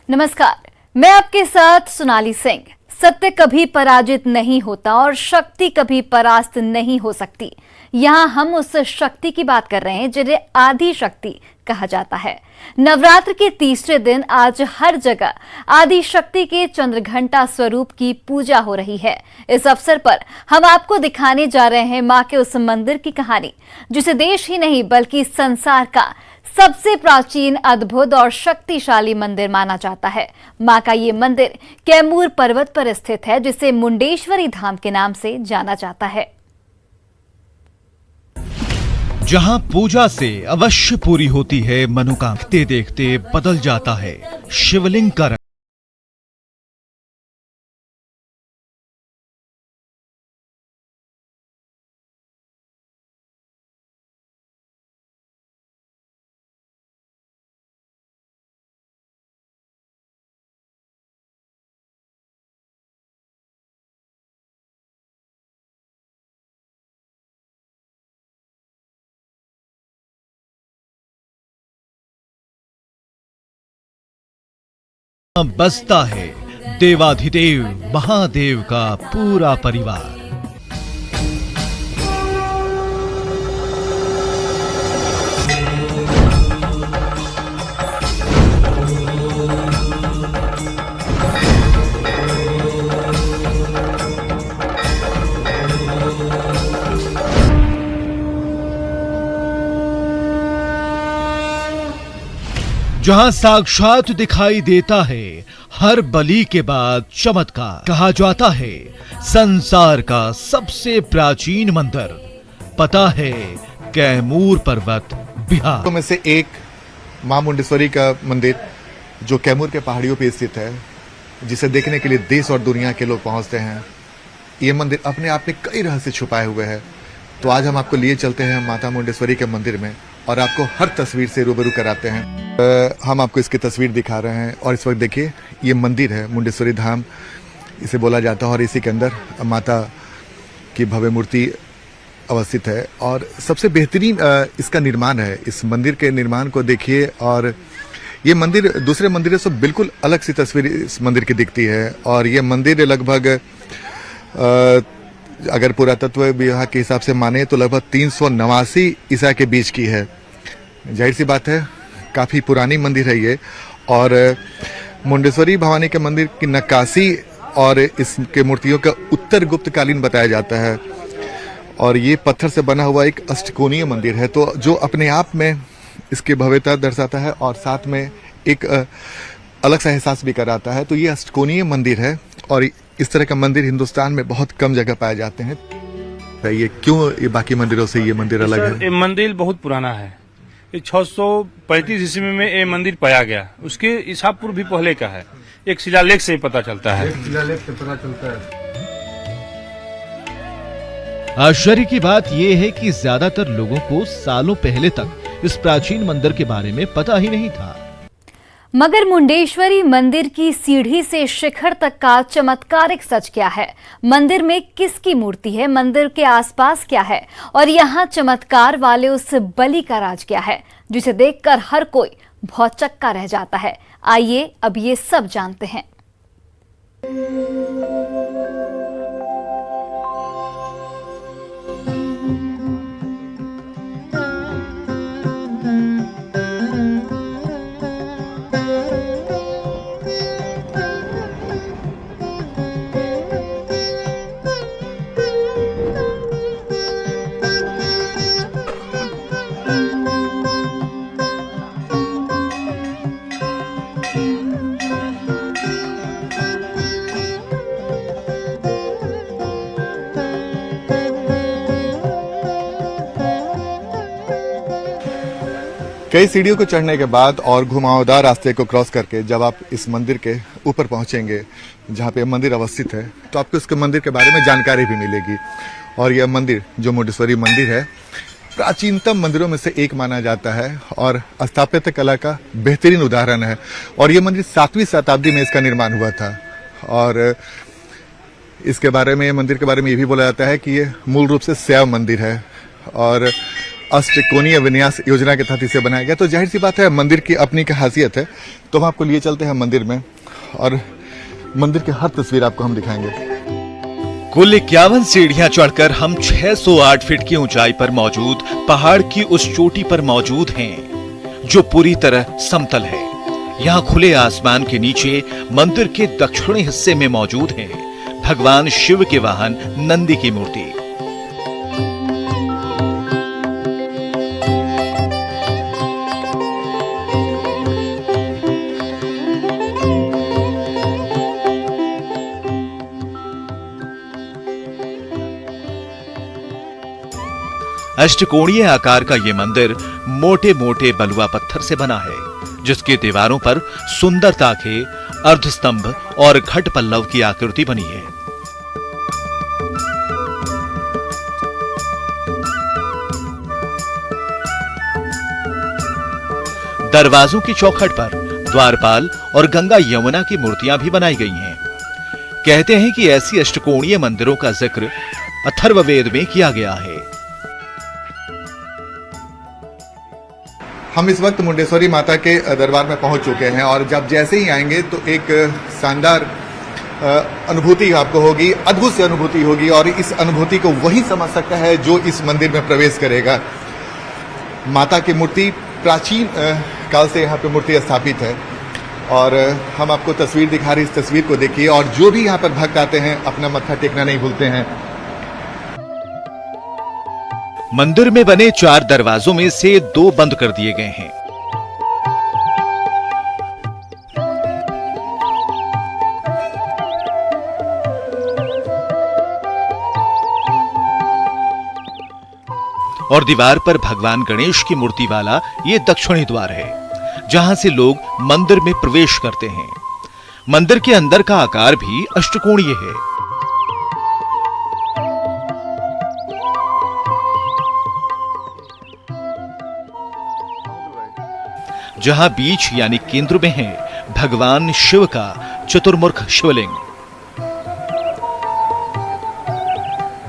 नमस्कार, मैं आपके साथ सोनाली सिंह। सत्य कभी पराजित नहीं होता और शक्ति कभी परास्त नहीं हो सकती। यहाँ हम उस शक्ति की बात कर रहे हैं जिन्हें आदि शक्ति कहा जाता है। नवरात्र के तीसरे दिन आज हर जगह आदि शक्ति के चंद्रघंटा स्वरूप की पूजा हो रही है। इस अवसर पर हम आपको दिखाने जा रहे हैं मां के उस मंदिर की कहानी, जिसे देश ही नहीं बल्कि संसार का सबसे प्राचीन, अद्भुत और शक्तिशाली मंदिर माना जाता है। मां का ये मंदिर कैमूर पर्वत पर स्थित है, जिसे मुंडेश्वरी धाम के नाम से जाना जाता है। जहां पूजा से अवश्य पूरी होती है मनोकामना, देखते देखते बदल जाता है शिवलिंग का रंग। बसता है देवाधिदेव महादेव का पूरा परिवार। जहां साक्षात दिखाई देता है हर बलि के बाद चमत्कार। कहा जाता है संसार का सबसे प्राचीन मंदिर, पता है कैमूर पर्वत बिहार। तो में से एक मां मुंडेश्वरी का मंदिर जो कैमूर के पहाड़ियों पर स्थित है, जिसे देखने के लिए देश और दुनिया के लोग पहुंचते हैं। ये मंदिर अपने आप में कई रहस्य छुपाए हुए हैं। तो आज हम आपको लिए चलते हैं माता मुंडेश्वरी के मंदिर में और आपको हर तस्वीर से रूबरू कराते हैं। हम आपको इसकी तस्वीर दिखा रहे हैं और इस वक्त देखिए ये मंदिर है, मुंडेश्वरी धाम इसे बोला जाता है और इसी के अंदर माता की भव्य मूर्ति अवस्थित है। और सबसे बेहतरीन इसका निर्माण है। इस मंदिर के निर्माण को देखिए और ये मंदिर दूसरे मंदिरों से बिल्कुल अलग सी तस्वीर इस मंदिर की दिखती है। और ये मंदिर लगभग अगर पुरातत्व विभाग के हिसाब से माने तो लगभग 389 ईसा के बीच की है। जाहिर सी बात है काफी पुरानी मंदिर है ये। और मुंडेश्वरी भवानी के मंदिर की नक्काशी और इसके मूर्तियों का उत्तर गुप्त कालीन बताया जाता है। और ये पत्थर से बना हुआ एक अष्टकोणीय मंदिर है, तो जो अपने आप में इसकी भव्यता दर्शाता है और साथ में एक अलग सा एहसास भी कराता है। तो ये अष्टकोणीय मंदिर है और इस तरह का मंदिर हिंदुस्तान में बहुत कम जगह पाए जाते हैं। ये क्यों ये बाकी मंदिरों से ये मंदिर अलग है? ये मंदिर बहुत पुराना है। ये 635 ईस्वी में ये मंदिर पाया गया। उसके ईसापुर भी पहले का है। एक शिलालेख से पता चलता है। आश्चर्य की बात यह है कि ज्यादातर लोगों को सालों पहले तक इस प्राचीन मंदिर के बारे में पता ही नहीं था। मगर मुंडेश्वरी मंदिर की सीढ़ी से शिखर तक का चमत्कारिक सच क्या है? मंदिर में किसकी मूर्ति है? मंदिर के आसपास क्या है? और यहाँ चमत्कार वाले उस बलि का राज क्या है, जिसे देखकर हर कोई भौचक्का रह जाता है? आइए अब ये सब जानते हैं। कई सीढ़ियों को चढ़ने के बाद और घुमावदार रास्ते को क्रॉस करके जब आप इस मंदिर के ऊपर पहुंचेंगे जहां पे मंदिर अवस्थित है, तो आपको इसके मंदिर के बारे में जानकारी भी मिलेगी। और यह मंदिर जो मुंडेश्वरी मंदिर है, प्राचीनतम मंदिरों में से एक माना जाता है और स्थापत्य कला का बेहतरीन उदाहरण है। और यह मंदिर 7वीं शताब्दी में इसका निर्माण हुआ था। और इसके बारे में, मंदिर के बारे में ये भी बोला जाता है कि ये मूल रूप से शैव मंदिर है। और अष्टकोणीय विन्यास योजना के तहत इसे बनाया गया। तो जाहिर सी बात है मंदिर की अपनी क्या खासियत है, तो हम आपको लिए चलते हैं मंदिर में और मंदिर की हर तस्वीर आपको हम दिखाएंगे। कुल 51 सीढ़ियां चढ़कर हम 608 फीट की ऊंचाई पर मौजूद पहाड़ की उस चोटी पर मौजूद हैं, जो पूरी तरह समतल है। यहाँ खुले आसमान के नीचे मंदिर के दक्षिणी हिस्से में मौजूद है भगवान शिव के वाहन नंदी की मूर्ति। अष्टकोणीय आकार का ये मंदिर मोटे मोटे बलुआ पत्थर से बना है, जिसकी दीवारों पर सुंदर ताखे, अर्धस्तंभ और घट पल्लव की आकृति बनी है। दरवाजों की चौखट पर द्वारपाल और गंगा यमुना की मूर्तियां भी बनाई गई हैं। कहते हैं कि ऐसी अष्टकोणीय मंदिरों का जिक्र अथर्ववेद में किया गया है। हम इस वक्त मुंडेश्वरी माता के दरबार में पहुंच चुके हैं और जब जैसे ही आएंगे तो एक शानदार अनुभूति आपको होगी, अद्भुत सी अनुभूति होगी और इस अनुभूति को वही समझ सकता है जो इस मंदिर में प्रवेश करेगा। माता की मूर्ति प्राचीन काल से यहाँ पे मूर्ति स्थापित है और हम आपको तस्वीर दिखा रहे, इस तस्वीर को देखिए और जो भी यहाँ पर भक्त आते हैं अपना मत्था टेकना नहीं भूलते हैं। मंदिर में बने 4 दरवाजों में से 2 बंद कर दिए गए हैं। और दीवार पर भगवान गणेश की मूर्ति वाला ये दक्षिणी द्वार है, जहां से लोग मंदिर में प्रवेश करते हैं। मंदिर के अंदर का आकार भी अष्टकोणीय है। जहां बीच यानी केंद्र में है भगवान शिव का चतुर्मुख शिवलिंग।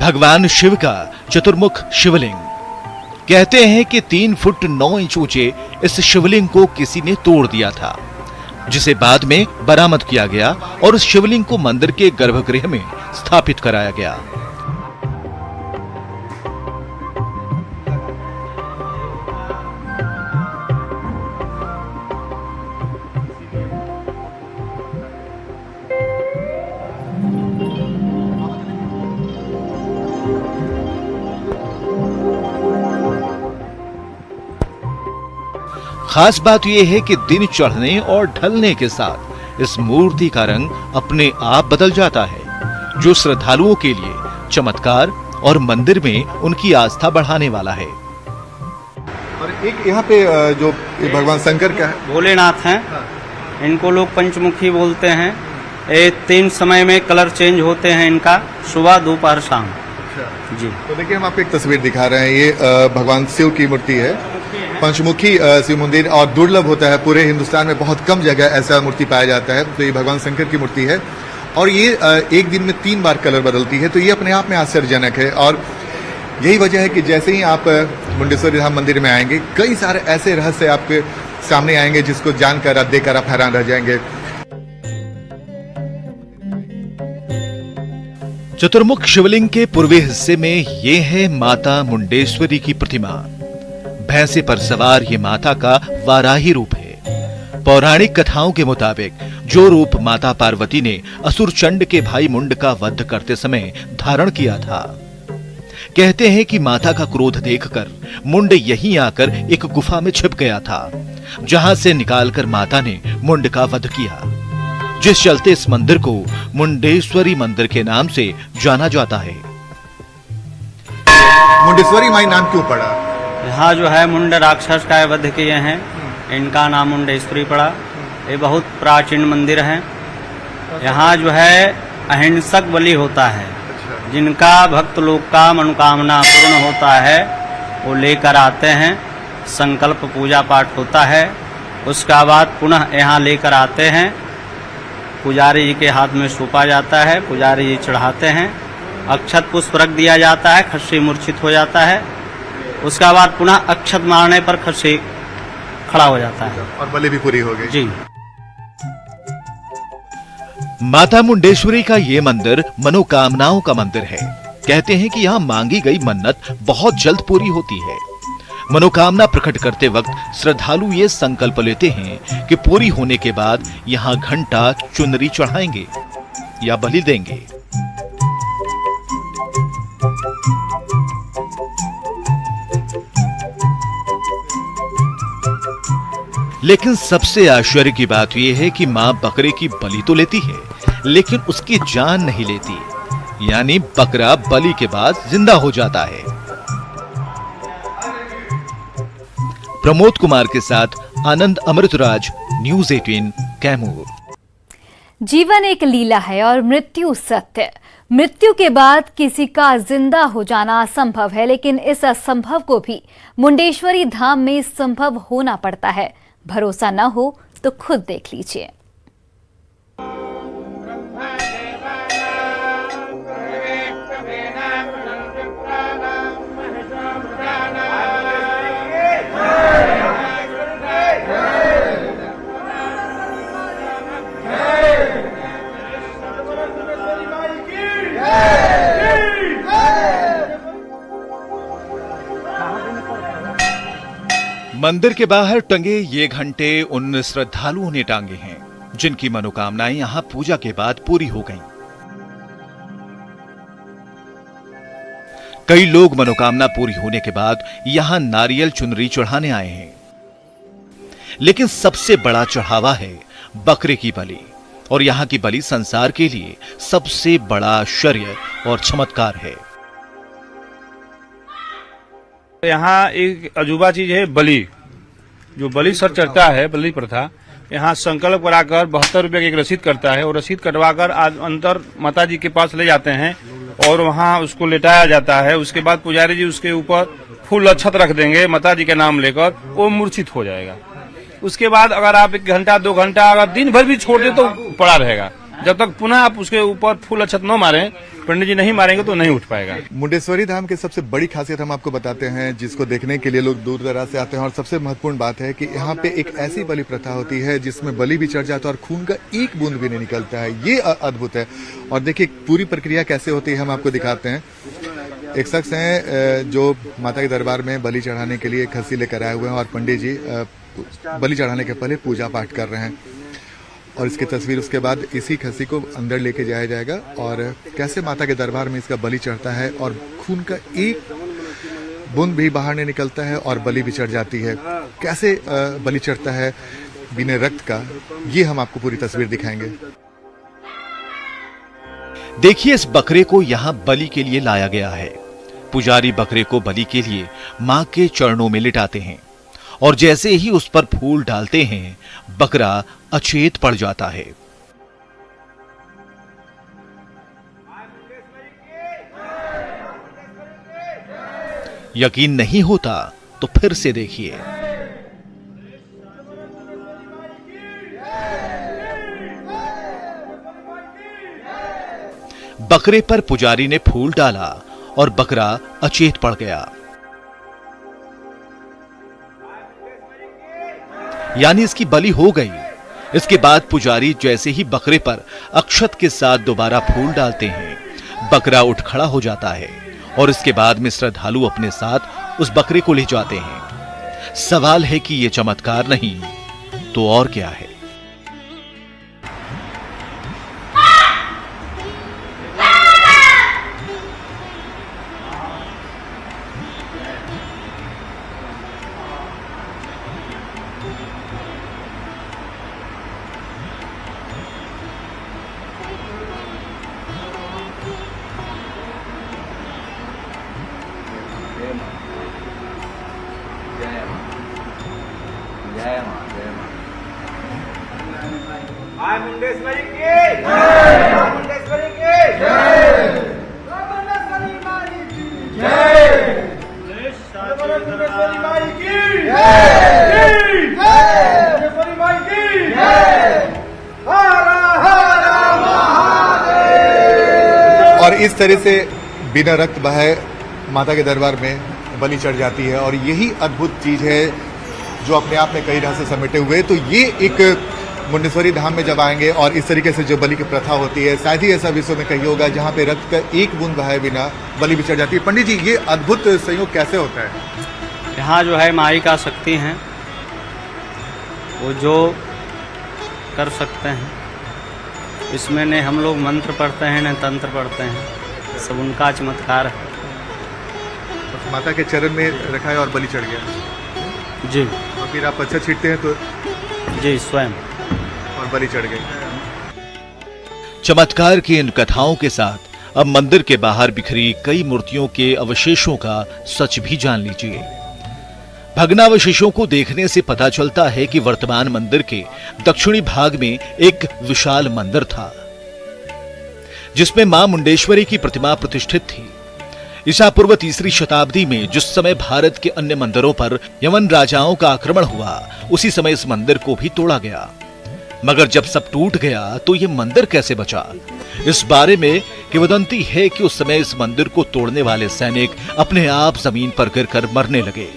भगवान शिव का चतुर्मुख शिवलिंग कहते हैं कि 3 फुट 9 इंच ऊंचे इस शिवलिंग को किसी ने तोड़ दिया था, जिसे बाद में बरामद किया गया और उस शिवलिंग को मंदिर के गर्भगृह में स्थापित कराया गया। खास बात यह है कि दिन चढ़ने और ढलने के साथ इस मूर्ति का रंग अपने आप बदल जाता है, जो श्रद्धालुओं के लिए चमत्कार और मंदिर में उनकी आस्था बढ़ाने वाला है। और एक यहाँ पे जो भगवान शंकर का है, भोलेनाथ हैं, इनको लोग पंचमुखी बोलते हैं। ये 3 समय में कलर चेंज होते हैं इनका, सुबह दोपहर शाम जी। तो देखिए हम आपको एक तस्वीर दिखा रहे हैं, ये भगवान शिव की मूर्ति है, पंचमुखी शिव मंदिर और दुर्लभ होता है, पूरे हिंदुस्तान में बहुत कम जगह ऐसा मूर्ति पाया जाता है। तो ये भगवान शंकर की मूर्ति है और ये एक दिन में 3 बार कलर बदलती है, तो ये अपने आप में आश्चर्यजनक है। और यही वजह है कि जैसे ही आप मुंडेश्वरी धाम मंदिर में आएंगे, कई सारे ऐसे रहस्य आपके सामने आएंगे जिसको जानकर देखकर आप हैरान रह जाएंगे। चतुर्मुख शिवलिंग के पूर्वी हिस्से में ये है माता मुंडेश्वरी की प्रतिमा। भैंसे पर सवार ये माता का वाराही रूप है। पौराणिक कथाओं के मुताबिक जो रूप माता पार्वती ने असुर चंड के भाई मुंड का वध करते समय धारण किया था, कहते हैं कि माता का क्रोध देखकर मुंड यहीं आकर एक गुफा में छिप गया था, जहां से निकालकर माता ने मुंड का वध किया, जिस चलते इस मंदिर को मुंडेश्वरी मंदिर के नाम से जाना जाता है। मुंडेश्वरी माई नाम क्यों पड़ा? यहाँ जो है मुंड राक्षस का वध किए हैं, इनका नाम मुंडेश्वरी पड़ा। ये बहुत प्राचीन मंदिर है। यहाँ जो है अहिंसक बलि होता है, जिनका भक्त लोग का मनोकामना पूर्ण होता है वो लेकर आते हैं, संकल्प पूजा पाठ होता है, उसका बाद पुनः यहाँ लेकर आते हैं, पुजारी जी के हाथ में सौंपा जाता है, पुजारी जी चढ़ाते हैं, अक्षत पुष्प रख दिया जाता है, खस्सी मूर्छित हो जाता है, उसके बाद पुनः अक्षत मारने पर खस्सी खड़ा हो जाता है। और बलि भी पूरी हो गई। जी। माता मुंडेश्वरी का ये मंदिर मनोकामनाओं का मंदिर है। कहते हैं कि यहाँ मांगी गई मन्नत बहुत जल्द पूरी होती है। मनोकामना प्रकट करते वक्त श्रद्धालु ये संकल्प लेते हैं कि पूरी होने के बाद यहाँ घंटा चुनरी चढ़ाएंगे या बलि देंगे। लेकिन सबसे आश्चर्य की बात यह है कि मां बकरे की बलि तो लेती है, लेकिन उसकी जान नहीं लेती, यानी बकरा बलि के बाद जिंदा हो जाता है। प्रमोद कुमार के साथ आनंद अमृतराज, न्यूज़ 18 कैमूर। जीवन एक लीला है और मृत्यु सत्य। मृत्यु के बाद किसी का जिंदा हो जाना असंभव है, लेकिन इस असंभव को भी मुंडेश्वरी धाम में संभव होना पड़ता है। भरोसा न हो तो खुद देख लीजिए। मंदिर के बाहर टंगे ये घंटे उन श्रद्धालुओं ने टांगे हैं जिनकी मनोकामनाएं यहां पूजा के बाद पूरी हो गईं। कई लोग मनोकामना पूरी होने के बाद यहां नारियल चुनरी चढ़ाने आए हैं, लेकिन सबसे बड़ा चढ़ावा है बकरे की बलि, और यहां की बलि संसार के लिए सबसे बड़ा आश्चर्य और चमत्कार है। यहाँ एक अजूबा चीज है बलि। जो बलि सर चढ़ता है, बलि प्रथा, यहाँ संकल्प कराकर 72 रुपए की एक रसीद करता है, और रसीद कटवाकर अंतर माता जी के पास ले जाते हैं और वहाँ उसको लेटाया जाता है। उसके बाद पुजारी जी उसके ऊपर फूल अक्षत रख देंगे माता जी के नाम लेकर, वो मूर्छित हो जाएगा। उसके बाद अगर आप 1 घंटा 2 घंटा अगर दिन भर भी छोड़ दे तो पड़ा रहेगा, जब तक पुनः आप उसके ऊपर फूल अक्षत न मारें, पंडित जी नहीं मारेंगे तो नहीं उठ पाएगा। मुंडेश्वरी धाम की सबसे बड़ी खासियत हम आपको बताते हैं, जिसको देखने के लिए लोग दूर दराज से आते हैं। और सबसे महत्वपूर्ण बात है कि यहाँ पे एक ऐसी बलि प्रथा होती है जिसमें बलि भी चढ़ जाता है और खून का एक बूंद भी नहीं निकलता है। ये अद्भुत है। और देखिए पूरी प्रक्रिया कैसे होती है, हम आपको दिखाते हैं। एक शख्स हैं जो माता के दरबार में बलि चढ़ाने के लिए खस्सी लेकर आए हुए हैं, और पंडित जी बलि चढ़ाने के पहले पूजा पाठ कर रहे हैं। और इसकी तस्वीर उसके बाद इसी खस्सी को अंदर लेके जाया जाएगा, और कैसे माता के दरबार में इसका बलि चढ़ता है और खून का एक बूंद भी बाहर नहीं निकलता है और बलि भी चढ़ जाती है। कैसे बलि चढ़ता है बिना रक्त का, ये हम आपको पूरी तस्वीर दिखाएंगे। देखिए, इस बकरे को यहां बलि के लिए लाया गया है। पुजारी बकरे को बलि के लिए मां के चरणों में लिटाते हैं, और जैसे ही उस पर फूल डालते हैं, बकरा अचेत पड़ जाता है। यकीन नहीं होता तो फिर से देखिए। बकरे पर पुजारी ने फूल डाला और बकरा अचेत पड़ गया, यानी इसकी बलि हो गई। इसके बाद पुजारी जैसे ही बकरे पर अक्षत के साथ दोबारा फूल डालते हैं, बकरा उठ खड़ा हो जाता है, और इसके बाद में श्रद्धालु अपने साथ उस बकरे को ले जाते हैं। सवाल है कि यह चमत्कार नहीं तो और क्या है। मुंडेश्वरी की जय, मुंडेश्वरी की जय, मुंडेश्वरी माई की जय, मुंडेश्वरी माई की जय, मुंडेश्वरी माई की जय। हर हर महादेव। और इस तरह से बिना रक्त बहाए माता के दरबार में बलि चढ़ जाती है और यही अद्भुत चीज है जो अपने आप में कई रहस्य समेटे हुए। तो ये एक मुंडेश्वरी धाम में जब आएंगे और इस तरीके से जो बलि की प्रथा होती है, शायद ही ऐसा विश्व में कहीं होगा जहाँ पे रक्त का एक बूंद बहाए बिना बलि भी चढ़ जाती है। पंडित जी, ये अद्भुत संयोग कैसे होता है? यहाँ जो है माई का शक्ति हैं, वो जो कर सकते हैं। इसमें न हम लोग मंत्र पढ़ते हैं न तंत्र पढ़ते हैं, सब उनका चमत्कार है। तो माता के चरण में रखा है और बलि चढ़ गया जी। और फिर आप अच्छा छींटते हैं तो जी स्वयं और बलि चढ़ गई। चमत्कार की इन कथाओं के साथ अब मंदिर के बाहर बिखरी कई मूर्तियों के अवशेषों का सच भी जान लीजिए। भग्नावशेषों को देखने से पता चलता है कि वर्तमान मंदिर के दक्षिणी भाग में एक विशाल मंदिर था जिसमें मां मुंडेश्वरी की प्रतिमा प्रतिष्ठित थी। ईसा पूर्व 3री शताब्दी में जिस समय भारत के अन्य मंदिरों पर यवन राजाओं का आक्रमण हुआ, उसी समय इस मंदिर को भी तोड़ा गया। मगर जब सब टूट गया तो यह मंदिर कैसे बचा? इस बारे में किंवदंती है कि उस समय इस मंदिर को तोड़ने वाले सैनिक अपने आप जमीन पर गिरकर मरने लगे,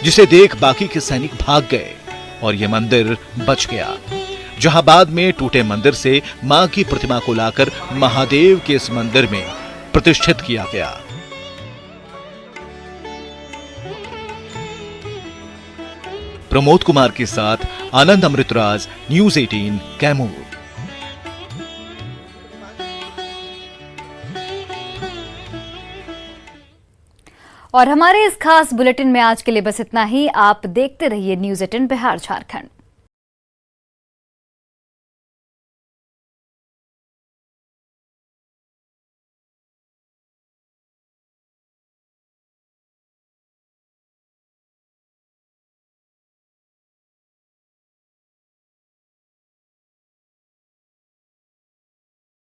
जिसे देख बाकी के सैनिक भाग गए और यह मंदिर बच गया, जहां बाद में टूटे मंदिर से मां की प्रतिमा को लाकर महादेव के इस मंदिर में प्रतिष्ठित किया गया। प्रमोद कुमार के साथ आनंद अमृतराज, न्यूज़ 18 कैमूर। और हमारे इस खास बुलेटिन में आज के लिए बस इतना ही। आप देखते रहिए न्यूज़ 18 बिहार झारखंड।